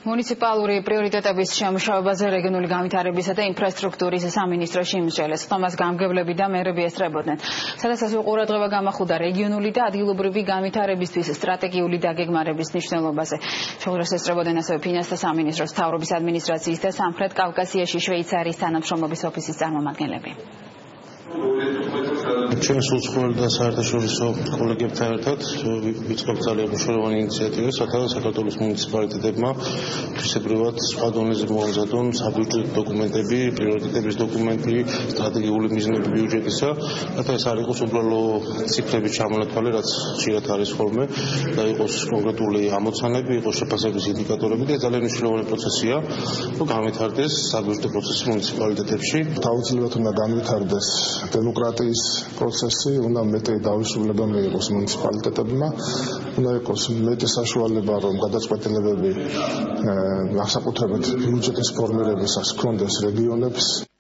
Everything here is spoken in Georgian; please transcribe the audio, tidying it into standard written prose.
მუნიციპალური პრიორიტეტების შემუშავებაზე რეგიონული განვითარებისა და ინფრასტრუქტურის სამინისტროში იმსჯელეს. თომას გამგებლები და მერები ესწრებოდნენ. სადაც ყურადღება გამახვილდა რეგიონული და ადგილობრივი განვითარებისთვის სტრატეგიული დაგეგმარების მნიშვნელობაზე. შეხვედრას ესწრებოდნენ ასევე ფინანსთა სამინისტროს, მთავრობის ადმინისტრაციის და სამხრეთ კავკასიაში შვეიცარიის თანამშრომლობის ოფისის წარმომადგენლები. ჩვენ სულცხოველი და საერთაშორისო კოლეგებთან ერთად ვიწყებთ ძალიან მნიშვნელოვანი ინიციატივას, სადაც საქართველოს მუნიციპალიტეტებმა თვისებრივად სხვა დონეზე მოამზადონ საბიუჯეტო დოკუმენტები, პრიორიტეტების დოკუმენტი, სტრატეგიული მიზნები ბიუჯეტისა, რათა ეს არ იყოს უბრალო ციფრების ჩამონათვალე, რაც ხშირად არის ხოლმე, და იყოს კონკრეტული ამოცანები, იყოს შეფასების ინდიკატორები და ძალიან მნიშვნელოვანი პროცესია, რომ განვითარდეს საბიუჯეტო პროცესი მუნიციპალიტეტებში. Აუცილებლად უნდა განვითარდეს დემოკრატიის პროცესი, უნდა მეტი დაუსრულება მიიღოს მუნიციპალიტეტებმა, უნდა იყოს მეტი საშუალება, რომ გადაწყვეტილებები განსაკუთრებით ბიუჯეტის ფორმირებისას ჰქონდეს რეგიონებს.